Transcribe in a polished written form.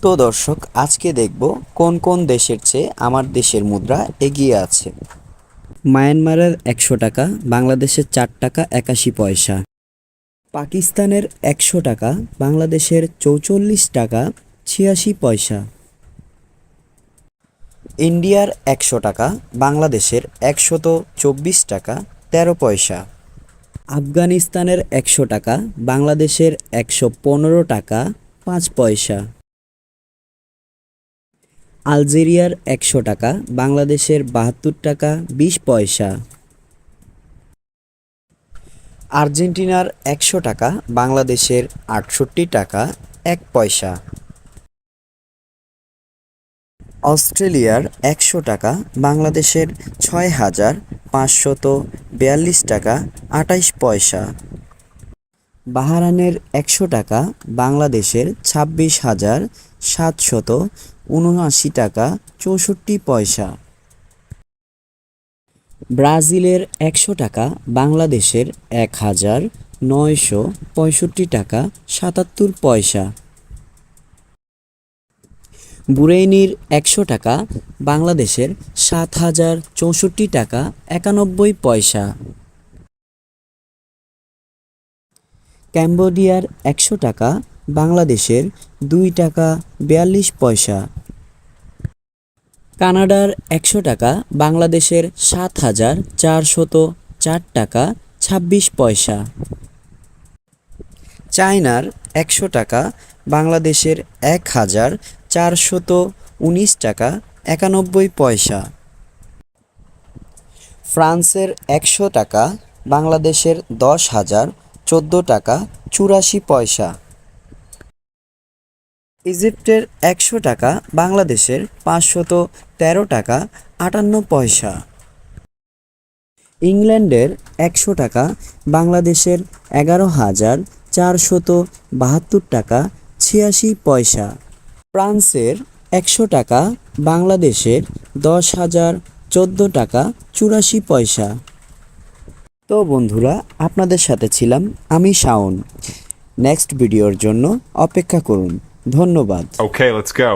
তো দর্শক, আজকে দেখব কোন কোন দেশের চেয়ে আমার দেশের মুদ্রা এগিয়ে আছে। মায়ানমারের ১০০ টাকা বাংলাদেশের ৪ টাকা ৮১ পয়সা। পাকিস্তানের ১০০ টাকা বাংলাদেশের ৪৪ টাকা ৮৬ পয়সা। ইন্ডিয়ার ১০০ টাকা বাংলাদেশের ১২৪ টাকা ১৩ পয়সা। আফগানিস্তানের ১০০ টাকা বাংলাদেশের ১১৫ টাকা ৫ পয়সা। আলজেরিয়ার ১০০ টাকা বাংলাদেশের ৭২ টাকা ২০ পয়সা। আর্জেন্টিনার ১০০ টাকা বাংলাদেশের ৬৮ টাকা ১ পয়সা। অস্ট্রেলিয়ার ১০০ টাকা বাংলাদেশের ৬,৫৪২ টাকা ২৮ পয়সা। বাহরাইনের ১০০ টাকা বাংলাদেশের ২৬,৭৭৯ টাকা ৬৪ পয়সা। ব্রাজিলের ১০০ টাকা বাংলাদেশের ১,৯৬৫ টাকা ৭৭ পয়সা। বুরেইনির ১০০ টাকা বাংলাদেশের ৭,০৬৪ টাকা ৯১ পয়সা। কম্বোডিয়ার ১০০ টাকা বাংলাদেশের ২ টাকা ৪২ পয়সা। কানাডার ১০০ টাকা বাংলাদেশের ৭,৪০৪ টাকা ২৬ পয়সা। চায়নার ১০০ টাকা বাংলাদেশের ১,৪১৯ টাকা ৯১ পয়সা। ফ্রান্সের ১০০ টাকা বাংলাদেশের ১০,০১৪ টাকা ৮৪ পয়সা। ইজিপ্টের ১০০ টাকা বাংলাদেশের ৫১৩ টাকা ৫৮ পয়সা। ইংল্যান্ডের ১০০ টাকা বাংলাদেশের ১১,৪৭২ টাকা ৮৬ পয়সা। ফ্রান্সের ১০০ টাকা বাংলাদেশের ১০,০১৪ টাকা ৮৪ পয়সা। তো বন্ধুরা, আপনাদের সাথে ছিলাম আমি শাওন। নেক্সট ভিডিওর জন্য অপেক্ষা করুন। ধন্যবাদ। Okay, let's go.